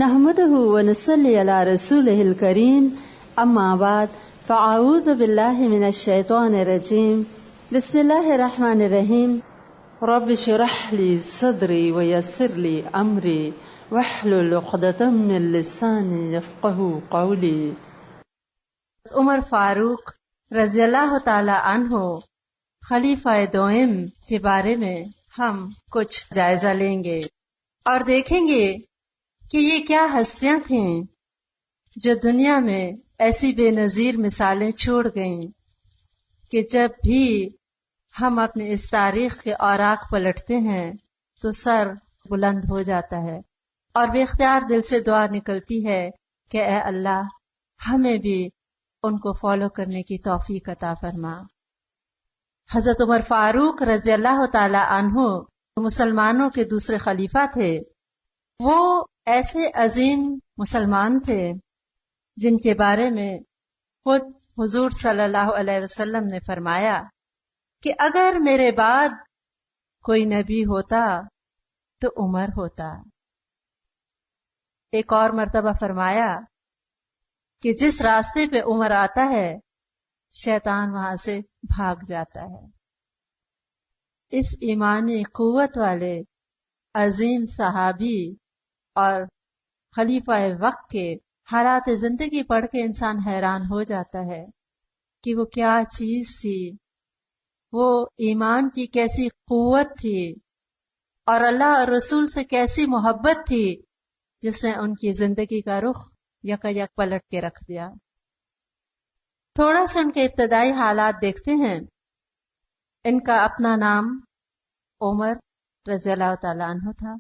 نحمده ونصلي على رسوله الكريم اما بعد فاعوذ بالله من الشيطان الرجيم بسم الله الرحمن الرحيم رب اشرح لي صدري ويسر لي امري واحلل عقدة من لساني يفقهوا قولي۔ عمر فاروق رضی اللہ تعالی عنہ خلیفہ دوئم کے بارے میں ہم کچھ جائزہ لیں گے اور دیکھیں گے کہ یہ کیا ہستیاں تھیں جو دنیا میں ایسی بے نظیر مثالیں چھوڑ گئیں کہ جب بھی ہم اپنے اس تاریخ کے اوراق پلٹتے ہیں تو سر بلند ہو جاتا ہے اور بے اختیار دل سے دعا نکلتی ہے کہ اے اللہ ہمیں بھی ان کو فالو کرنے کی توفیق عطا فرما۔ حضرت عمر فاروق رضی اللہ تعالی عنہ مسلمانوں کے دوسرے خلیفہ تھے۔ وہ ایسے عظیم مسلمان تھے جن کے بارے میں خود حضور صلی اللہ علیہ وسلم نے فرمایا کہ اگر میرے بعد کوئی نبی ہوتا تو عمر ہوتا۔ ایک اور مرتبہ فرمایا کہ جس راستے پہ عمر آتا ہے شیطان وہاں سے بھاگ جاتا ہے۔ اس ایمانی قوت والے عظیم صحابی اور خلیفہ وقت کے حالات زندگی پڑھ کے انسان حیران ہو جاتا ہے کہ وہ کیا چیز تھی، وہ ایمان کی کیسی قوت تھی اور اللہ اور رسول سے کیسی محبت تھی جس نے ان کی زندگی کا رخ یکا یک پلٹ کے رکھ دیا۔ تھوڑا سا ان کے ابتدائی حالات دیکھتے ہیں۔ ان کا اپنا نام عمر رضی اللہ تعالیٰ عنہ تھا،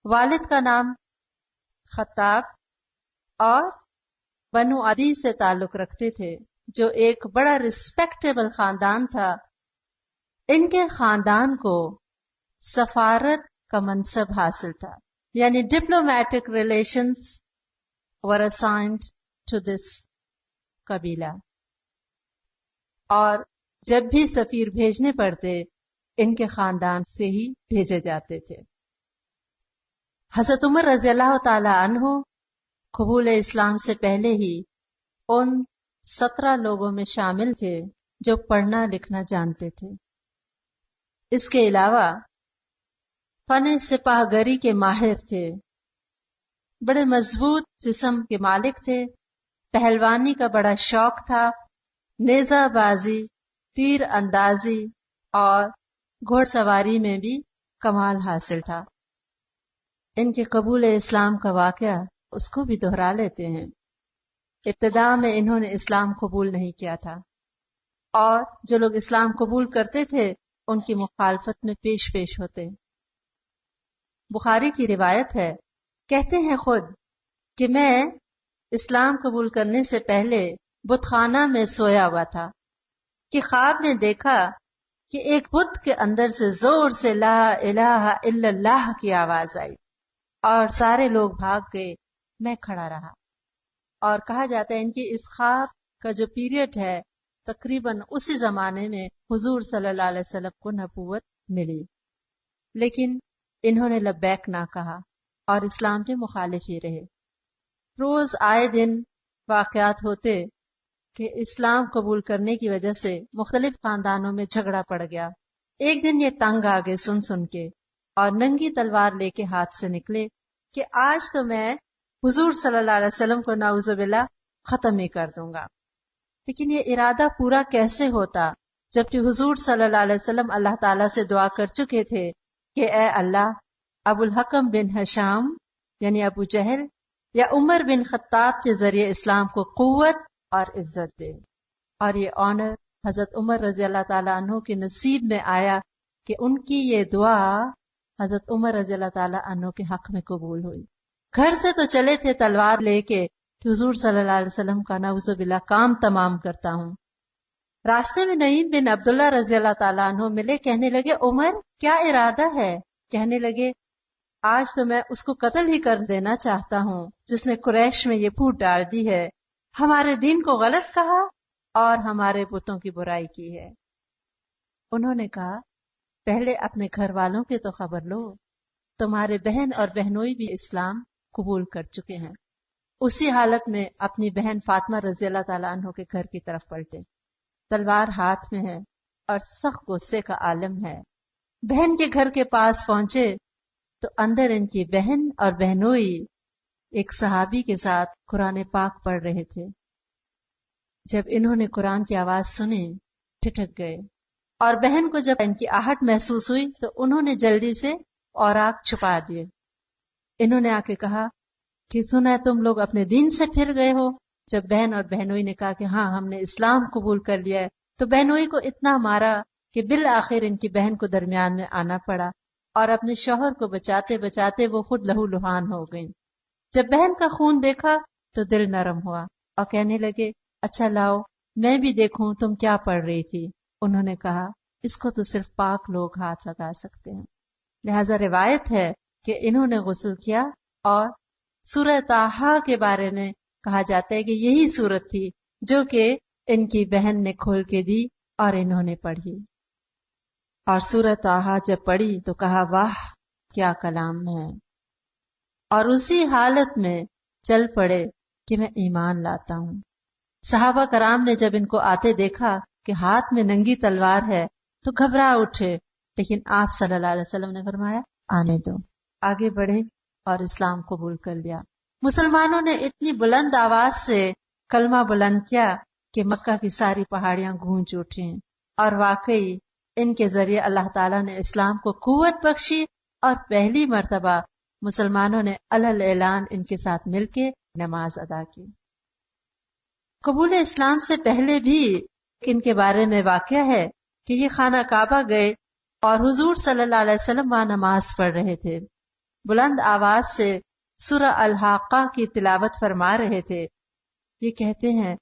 والد کا نام خطاب اور بنو عدی سے تعلق رکھتے تھے جو ایک بڑا رسپیکٹیبل خاندان تھا۔ ان کے خاندان کو سفارت کا منصب حاصل تھا، یعنی diplomatic relations were assigned to this قبیلہ، اور جب بھی سفیر بھیجنے پڑتے ان کے خاندان سے ہی بھیجے جاتے تھے۔ حضرت عمر رضی اللہ تعالی عنہ قبول اسلام سے پہلے ہی ان 17 لوگوں میں شامل تھے جو پڑھنا لکھنا جانتے تھے۔ اس کے علاوہ فن سپاہ گری کے ماہر تھے، بڑے مضبوط جسم کے مالک تھے، پہلوانی کا بڑا شوق تھا، نیزہ بازی، تیر اندازی اور گھوڑ سواری میں بھی کمال حاصل تھا۔ ان کے قبول اسلام کا واقعہ اس کو بھی دہرا لیتے ہیں۔ ابتدا میں انہوں نے اسلام قبول نہیں کیا تھا اور جو لوگ اسلام قبول کرتے تھے ان کی مخالفت میں پیش ہوتے۔ بخاری کی روایت ہے، کہتے ہیں خود کہ میں اسلام قبول کرنے سے پہلے بت خانہ میں سویا ہوا تھا کہ خواب میں دیکھا کہ ایک بت کے اندر سے زور سے لا الہ الا اللہ کی آواز آئی اور سارے لوگ بھاگ گئے، میں کھڑا رہا۔ اور کہا جاتا ہے ان کی اس خواب کا جو پیریڈ ہے تقریباً اسی زمانے میں حضور صلی اللہ علیہ وسلم کو نبوت ملی، لیکن انہوں نے لبیک نہ کہا اور اسلام کے مخالف ہی رہے۔ روز آئے دن واقعات ہوتے کہ اسلام قبول کرنے کی وجہ سے مختلف خاندانوں میں جھگڑا پڑ گیا۔ ایک دن یہ تنگ آ گئے سن کے اور ننگی تلوار لے کے ہاتھ سے نکلے کہ آج تو میں حضور صلی اللہ علیہ وسلم کو نعوذ باللہ ختم ہی کر دوں گا۔ لیکن یہ ارادہ پورا کیسے ہوتا جبکہ حضور صلی اللہ علیہ وسلم اللہ تعالیٰ سے دعا کر چکے تھے کہ اے اللہ ابو الحکم بن ہشام یعنی ابو جہل یا عمر بن خطاب کے ذریعے اسلام کو قوت اور عزت دے۔ اور یہ آنر حضرت عمر رضی اللہ تعالیٰ عنہ کے نصیب میں آیا کہ ان کی یہ دعا حضرت عمر رضی اللہ تعالیٰ عنہ کے حق میں قبول ہوئی۔ گھر سے تو چلے تھے تلوار لے کے کہ حضور صلی اللہ علیہ وسلم کا نعوذ باللہ کام تمام کرتا ہوں۔ راستے میں نعیم بن عبداللہ رضی اللہ تعالیٰ عنہ ملے، کہنے لگے عمر کیا ارادہ ہے؟ کہنے لگے آج تو میں اس کو قتل ہی کر دینا چاہتا ہوں جس نے قریش میں یہ پھوٹ ڈال دی ہے، ہمارے دین کو غلط کہا اور ہمارے بتوں کی برائی کی ہے۔ انہوں نے کہا پہلے اپنے گھر والوں کی تو خبر لو، تمہارے بہن اور بہنوئی بھی اسلام قبول کر چکے ہیں۔ اسی حالت میں اپنی بہن فاطمہ رضی اللہ تعالیٰ عنہ کے گھر کی طرف پلٹے، تلوار ہاتھ میں ہے اور سخت غصے کا عالم ہے۔ بہن کے گھر کے پاس پہنچے تو اندر ان کی بہن اور بہنوئی ایک صحابی کے ساتھ قرآن پاک پڑھ رہے تھے۔ جب انہوں نے قرآن کی آواز سنی ٹھٹک گئے، اور بہن کو جب ان کی آہٹ محسوس ہوئی تو انہوں نے جلدی سے اوراق چھپا دیے۔ انہوں نے آ کے کہا کہ سنا ہے تم لوگ اپنے دین سے پھر گئے ہو۔ جب بہن اور بہنوئی نے کہا کہ ہاں ہم نے اسلام قبول کر لیا ہے، تو بہنوئی کو اتنا مارا کہ بالآخر ان کی بہن کو درمیان میں آنا پڑا، اور اپنے شوہر کو بچاتے بچاتے وہ خود لہو لہان ہو گئیں۔ جب بہن کا خون دیکھا تو دل نرم ہوا اور کہنے لگے اچھا لاؤ میں بھی دیکھوں تم کیا پڑھ رہی تھی۔ انہوں نے کہا اس کو تو صرف پاک لوگ ہاتھ لگا سکتے ہیں۔ لہذا روایت ہے کہ انہوں نے غسل کیا، اور سورہ طٰہٰ کے بارے میں کہا جاتا ہے کہ یہی سورت تھی جو کہ ان کی بہن نے کھول کے دی اور انہوں نے پڑھی، اور سورہ طٰہٰ جب پڑھی تو کہا واہ کیا کلام ہے، اور اسی حالت میں چل پڑے کہ میں ایمان لاتا ہوں۔ صحابہ کرام نے جب ان کو آتے دیکھا کہ ہاتھ میں ننگی تلوار ہے تو گھبرا اٹھے، لیکن آپ صلی اللہ علیہ وسلم نے فرمایا آنے دو۔ آگے بڑھے اور اسلام قبول کر لیا۔ مسلمانوں نے اتنی بلند آواز سے کلمہ بلند کیا کہ مکہ کی ساری پہاڑیاں گونج اٹھیں، اور واقعی ان کے ذریعے اللہ تعالیٰ نے اسلام کو قوت بخشی، اور پہلی مرتبہ مسلمانوں نے علل اعلان ان کے ساتھ مل کے نماز ادا کی۔ قبول اسلام سے پہلے بھی ان کے بارے میں واقعہ ہے کہ یہ خانہ کعبہ گئے اور حضور صلی اللہ علیہ وسلم وہاں نماز پڑھ رہے تھے، بلند آواز سے سورہ الحاقہ کی تلاوت فرما رہے تھے۔ یہ کہتے ہیں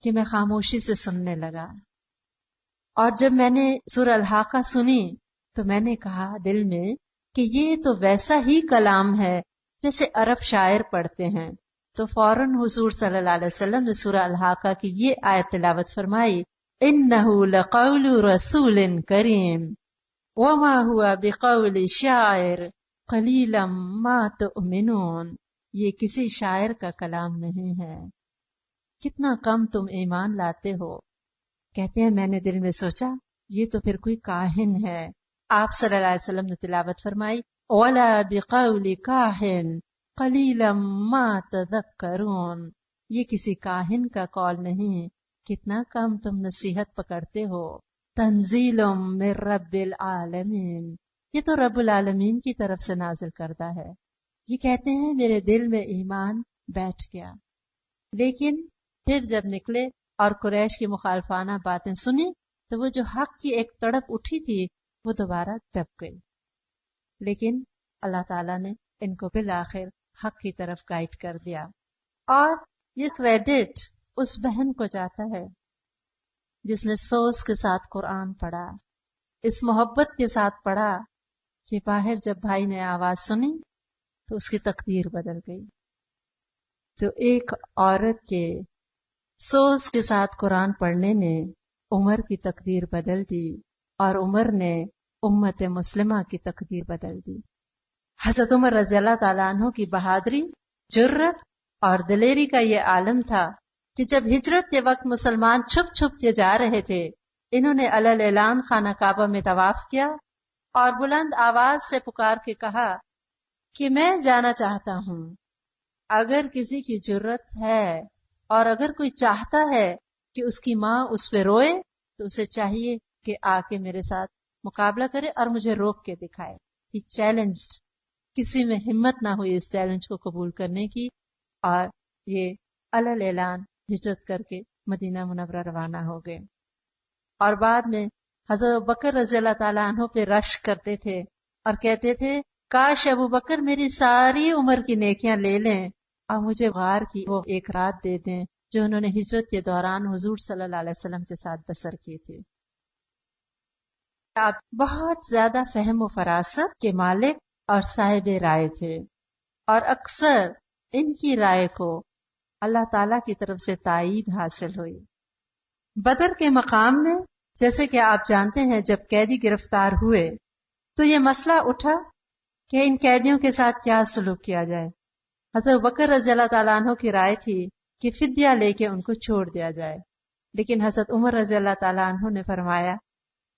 کہ میں خاموشی سے سننے لگا، اور جب میں نے سورہ الحاقہ سنی تو میں نے کہا دل میں کہ یہ تو ویسا ہی کلام ہے جیسے عرب شاعر پڑھتے ہیں۔ تو فوراً حضور صلی اللہ علیہ وسلم نے سورہ الحاقہ کی یہ آیت تلاوت فرمائی، اِنَّهُ لَقَوْلُ رَسُولٍ كَرِيمٍ وَمَا هُوَ بِقَوْلِ شَاعِرٍ قَلِيلًا مَا تُؤْمِنُونَ۔ یہ کسی شاعر کا کلام نہیں ہے، کتنا کم تم ایمان لاتے ہو۔ کہتے ہیں میں نے دل میں سوچا یہ تو پھر کوئی کاہن ہے۔ آپ صلی اللہ علیہ وسلم نے تلاوت فرمائی وَلَا بِقَوْلِ كَاهِنٍ قَلِيلًا مَا تَذَكَّرُونَ۔ یہ کسی کاہن کا قول نہیں، کتنا کم تم نصیحت پکڑتے ہو۔ تنزیل من رب العالمین، یہ تو رب العالمین کی طرف سے نازل کردہ ہے۔ یہ کہتے ہیں میرے دل میں ایمان بیٹھ گیا، لیکن پھر جب نکلے اور قریش کی مخالفانہ باتیں سنی تو وہ جو حق کی ایک تڑپ اٹھی تھی وہ دوبارہ دب گئی، لیکن اللہ تعالیٰ نے ان کو بالآخر حق کی طرف گائیڈ کر دیا۔ اور یہ کریڈٹ اس بہن کو جاتا ہے جس نے سوز کے ساتھ قرآن پڑھا، اس محبت کے ساتھ پڑھا کہ باہر جب بھائی نے آواز سنی تو اس کی تقدیر بدل گئی۔ تو ایک عورت کے سوز کے ساتھ قرآن پڑھنے نے عمر کی تقدیر بدل دی، اور عمر نے امت مسلمہ کی تقدیر بدل دی۔ حضرت عمر رضی اللہ تعالیٰ عنہ کی بہادری، جرت اور دلیری کا یہ عالم تھا کہ جب ہجرت کے وقت مسلمان چھپ چھپ کے جا رہے تھے، انہوں نے علل اعلان خانہ کعبہ میں طواف کیا اور بلند آواز سے پکار کے کہا کہ میں جانا چاہتا ہوں۔ اگر کسی کی جرت ہے اور اگر کوئی چاہتا ہے کہ اس کی ماں اس پہ روئے تو اسے چاہیے کہ آ کے میرے ساتھ مقابلہ کرے اور مجھے روک کے دکھائے۔ ہی چیلنجڈ، کسی میں ہمت نہ ہوئی اس چیلنج کو قبول کرنے کی، اور یہ علل اعلان ہجرت کر کے مدینہ منورہ روانہ ہو گئے۔ اور بعد میں حضرت ابوبکر رضی اللہ تعالیٰ عنہ پہ رشک کرتے تھے اور کہتے تھے کاش ابوبکر میری ساری عمر کی نیکیاں لے لیں اور مجھے غار کی وہ ایک رات دے دیں جو انہوں نے ہجرت کے دوران حضور صلی اللہ علیہ وسلم کے ساتھ بسر کی تھی۔ آپ بہت زیادہ فہم و فراست کے مالک اور صاحب رائے تھے، اور اکثر ان کی رائے کو اللہ تعالیٰ کی طرف سے تائید حاصل ہوئی۔ بدر کے مقام میں جیسے کہ آپ جانتے ہیں جب قیدی گرفتار ہوئے تو یہ مسئلہ اٹھا کہ ان قیدیوں کے ساتھ کیا سلوک کیا جائے۔ حضرت بکر رضی اللہ تعالیٰ عنہ کی رائے تھی کہ فدیہ لے کے ان کو چھوڑ دیا جائے، لیکن حضرت عمر رضی اللہ تعالیٰ عنہ نے فرمایا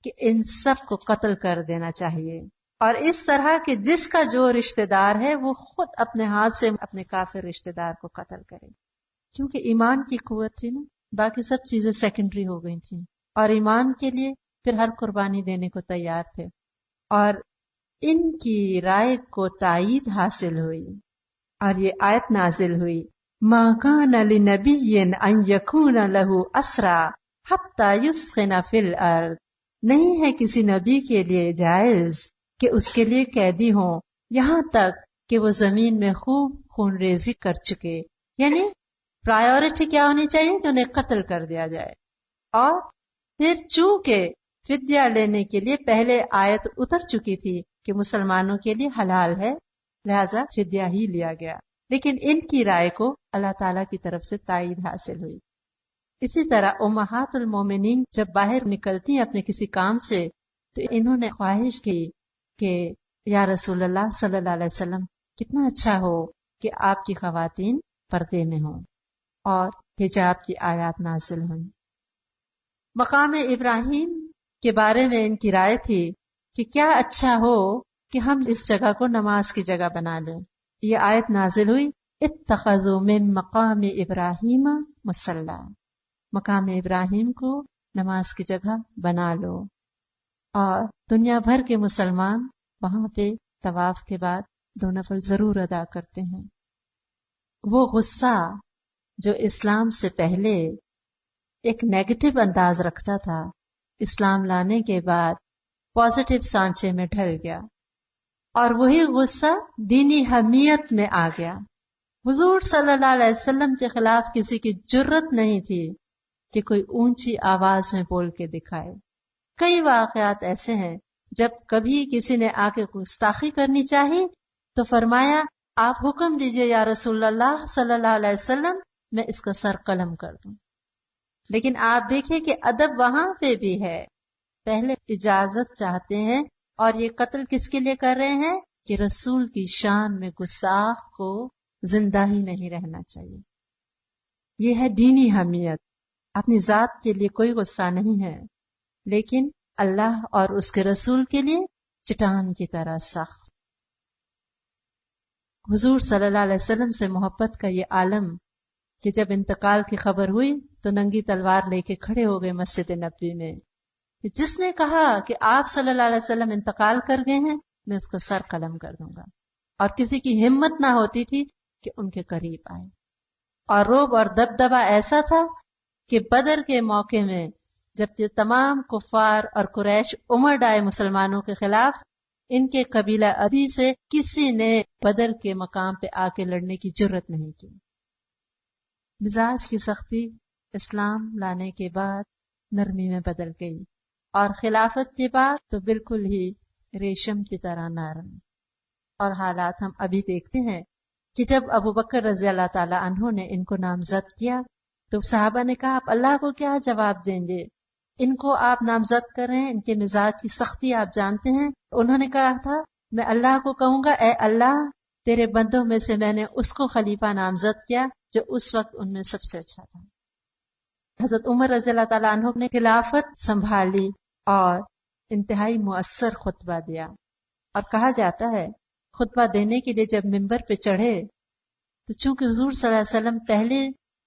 کہ ان سب کو قتل کر دینا چاہیے، اور اس طرح کہ جس کا جو رشتہ دار ہے وہ خود اپنے ہاتھ سے اپنے کافر رشتہ دار کو قتل کرے، کیونکہ ایمان کی قوت تھی نا، باقی سب چیزیں سیکنڈری ہو گئی تھیں، اور ایمان کے لیے پھر ہر قربانی دینے کو تیار تھے، اور ان کی رائے کو تائید حاصل ہوئی اور یہ آیت نازل ہوئی، ما کان لنبی ان یکون لہ اسرا حتی یسخن فی الارض، نہیں ہے کسی نبی کے لیے جائز کہ اس کے لیے قیدی ہوں یہاں تک کہ وہ زمین میں خوب خون ریزی کر چکے، یعنی پرائیورٹی کیا ہونی چاہیے کہ انہیں قتل کر دیا جائے، اور پھر چونکہ فدیہ لینے کے لیے پہلے آیت اتر چکی تھی کہ مسلمانوں کے لیے حلال ہے، لہذا فدیہ ہی لیا گیا، لیکن ان کی رائے کو اللہ تعالیٰ کی طرف سے تائید حاصل ہوئی۔ اسی طرح امہات المومنین جب باہر نکلتی ہیں اپنے کسی کام سے تو انہوں نے خواہش کی کہ یا رسول اللہ صلی اللہ علیہ وسلم کتنا اچھا ہو کہ آپ کی خواتین پردے میں ہوں، اور حجاب کی آیات نازل ہوئیں۔ مقام ابراہیم کے بارے میں ان کی رائے تھی کہ کیا اچھا ہو کہ ہم اس جگہ کو نماز کی جگہ بنا لیں، یہ آیت نازل ہوئی، اتخذوا من مقام ابراہیم مصلی، مقام ابراہیم کو نماز کی جگہ بنا لو، اور دنیا بھر کے مسلمان وہاں پہ طواف کے بعد 2 نفل ضرور ادا کرتے ہیں۔ وہ غصہ جو اسلام سے پہلے ایک نیگیٹو انداز رکھتا تھا، اسلام لانے کے بعد پازیٹیو سانچے میں ڈھل گیا، اور وہی غصہ دینی حمیت میں آ گیا۔ حضور صلی اللہ علیہ وسلم کے خلاف کسی کی جرت نہیں تھی کہ کوئی اونچی آواز میں بول کے دکھائے۔ کئی واقعات ایسے ہیں جب کبھی کسی نے آ کے گستاخی کرنی چاہی تو فرمایا آپ حکم دیجئے یا رسول اللہ صلی اللہ علیہ وسلم، میں اس کا سر قلم کر دوں۔ لیکن آپ دیکھیں کہ ادب وہاں پہ بھی ہے، پہلے اجازت چاہتے ہیں، اور یہ قتل کس کے لیے کر رہے ہیں کہ رسول کی شان میں گستاخ کو زندہ ہی نہیں رہنا چاہیے۔ یہ ہے دینی حمیت، اپنی ذات کے لیے کوئی غصہ نہیں ہے، لیکن اللہ اور اس کے رسول کے لیے چٹان کی طرح سخت۔ حضور صلی اللہ علیہ وسلم سے محبت کا یہ عالم کہ جب انتقال کی خبر ہوئی تو ننگی تلوار لے کے کھڑے ہو گئے مسجد نبوی میں، کہ جس نے کہا کہ آپ صلی اللہ علیہ وسلم انتقال کر گئے ہیں میں اس کو سر قلم کر دوں گا، اور کسی کی ہمت نہ ہوتی تھی کہ ان کے قریب آئے، اور رعب اور دبدبا ایسا تھا کہ بدر کے موقع میں جب یہ تمام کفار اور قریش امڑ آئے مسلمانوں کے خلاف، ان کے قبیلہ عدی سے کسی نے بدر کے مقام پہ آ کے لڑنے کی جرت نہیں کی۔ مزاج کی سختی اسلام لانے کے بعد نرمی میں بدل گئی، اور خلافت کے بعد تو بالکل ہی ریشم کی طرح نرم۔ اور حالات ہم ابھی دیکھتے ہیں کہ جب ابو بکر رضی اللہ تعالی عنہ نے ان کو نامزد کیا تو صحابہ نے کہا آپ اللہ کو کیا جواب دیں گے، ان کو آپ نامزد کر رہے ہیں، ان کے مزاج کی سختی آپ جانتے ہیں۔ انہوں نے کہا تھا میں اللہ کو کہوں گا اے اللہ تیرے بندوں میں سے میں نے اس کو خلیفہ نامزد کیا جو اس وقت ان میں سب سے اچھا تھا۔ حضرت عمر رضی اللہ تعالیٰ عنہ نے خلافت سنبھالی اور انتہائی مؤثر خطبہ دیا، اور کہا جاتا ہے خطبہ دینے کے لیے جب منبر پہ چڑھے تو چونکہ حضور صلی اللہ علیہ وسلم پہلے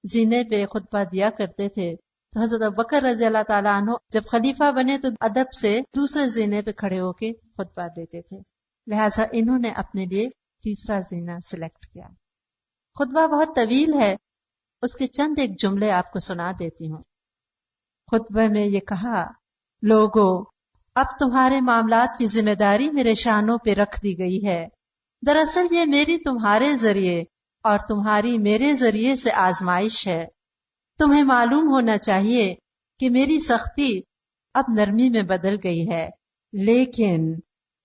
زینے پہ خطبہ دیا کرتے تھے تو حضرت ابوبکر رضی اللہ تعالیٰ عنہ جب خلیفہ بنے تو ادب سے دوسرے زینے پہ کھڑے ہو کے خطبہ دیتے تھے، لہٰذا انہوں نے اپنے لیے تیسرا زینہ سلیکٹ کیا۔ خطبہ بہت طویل ہے، اس کے چند ایک جملے آپ کو سنا دیتی ہوں۔ خطبہ میں یہ کہا لوگو اب تمہارے معاملات کی ذمہ داری میرے شانوں پہ رکھ دی گئی ہے، دراصل یہ میری تمہارے ذریعے اور تمہاری میرے ذریعے سے آزمائش ہے۔ تمہیں معلوم ہونا چاہیے کہ میری سختی اب نرمی میں بدل گئی ہے، لیکن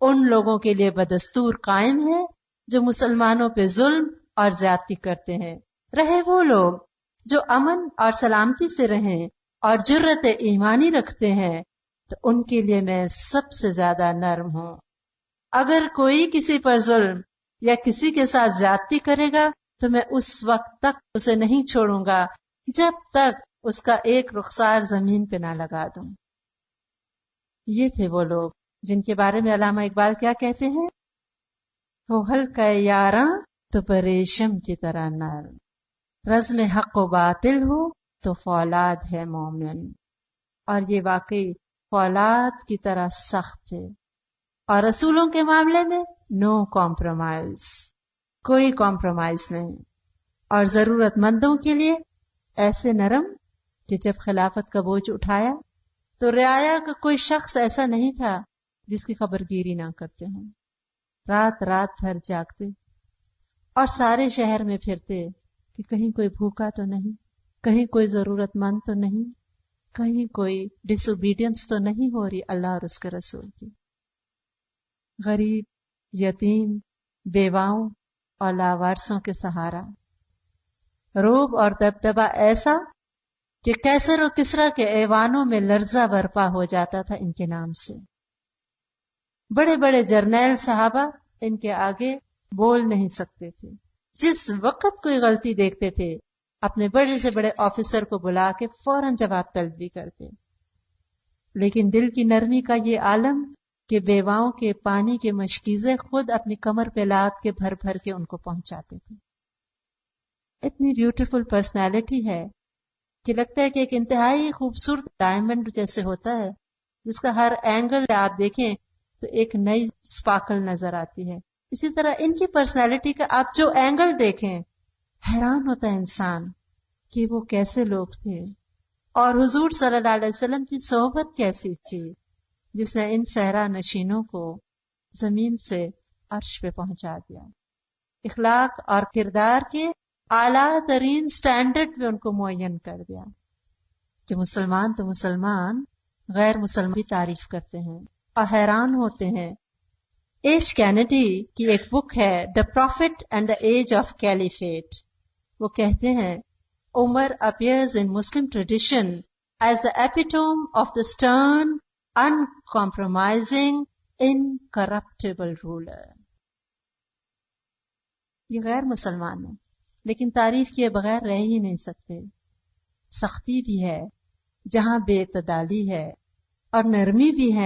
ان لوگوں کے لیے بدستور قائم ہے جو مسلمانوں پہ ظلم اور زیادتی کرتے ہیں، رہے وہ لوگ جو امن اور سلامتی سے رہیں اور جرت ایمانی رکھتے ہیں تو ان کے لیے میں سب سے زیادہ نرم ہوں۔ اگر کوئی کسی پر ظلم یا کسی کے ساتھ زیادتی کرے گا تو میں اس وقت تک اسے نہیں چھوڑوں گا جب تک اس کا ایک رخسار زمین پہ نہ لگا دوں. یہ تھے وہ لوگ جن کے بارے میں علامہ اقبال کیا کہتے ہیں؟ ہو ہلکا یاراں تو پریشم کی طرح نر، رزم حق و باطل ہو تو فولاد ہے مومن. اور یہ واقعی فولاد کی طرح سخت ہے. اور رسولوں کے معاملے میں نو کمپرومائز، کوئی کمپرومائز نہیں. اور ضرورت مندوں کے لیے ایسے نرم کہ جب خلافت کا بوجھ اٹھایا تو رعایا کا کوئی شخص ایسا نہیں تھا جس کی خبر گیری نہ کرتے ہوں. رات رات بھر جاگتے اور سارے شہر میں پھرتے کہ کہیں کوئی بھوکا تو نہیں، کہیں کوئی ضرورت مند تو نہیں، کہیں کوئی ڈس اوبیڈینس تو نہیں ہو رہی اللہ اور اس کے رسول کی. غریب، یتیم، بیواؤں اور لاوارثوں کے سہارا، روب اور دبدبا ایسا کہ کیسر و کسرا کے ایوانوں میں لرزہ برپا ہو جاتا تھا ان کے نام سے. بڑے بڑے جرنیل صحابہ ان کے آگے بول نہیں سکتے تھے. جس وقت کوئی غلطی دیکھتے تھے اپنے بڑے سے بڑے آفیسر کو بلا کے فوراً جواب طلبی کرتے. لیکن دل کی نرمی کا یہ عالم کہ بیواؤں کے پانی کے مشکیزے خود اپنی کمر پہ لاد کے بھر بھر کے ان کو پہنچاتے تھے. اتنی بیوٹیفل پرسنالٹی ہے کہ لگتا ہے کہ ایک انتہائی خوبصورت ڈائمنڈ جیسے ہوتا ہے جس کا ہر اینگل آپ دیکھیں تو ایک نئی سپارکل نظر آتی ہے. اسی طرح ان کی پرسنالٹی کا آپ جو اینگل دیکھیں حیران ہوتا ہے انسان کہ وہ کیسے لوگ تھے اور حضور صلی اللہ علیہ وسلم کی صحبت کیسی تھی جس نے ان صحرا نشینوں کو زمین سے عرش پہ پہنچا دیا. اخلاق اور کردار کے اعلیٰ ترین سٹینڈرڈ پہ ان کو معین کر دیا کہ مسلمان تو مسلمان، غیر مسلمان بھی تعریف کرتے ہیں اور حیران ہوتے ہیں. ایچ کینیڈی کی ایک بک ہے the prophet and the age of caliphate. وہ کہتے ہیں Umar appears in Muslim tradition as the epitome of the stern uncompromising incorruptible ruler. یہ غیر مسلمان ہے لیکن تعریف کیے بغیر رہ ہی نہیں سکتے. سختی بھی ہے جہاں بے اعتدالی ہے اور نرمی بھی ہے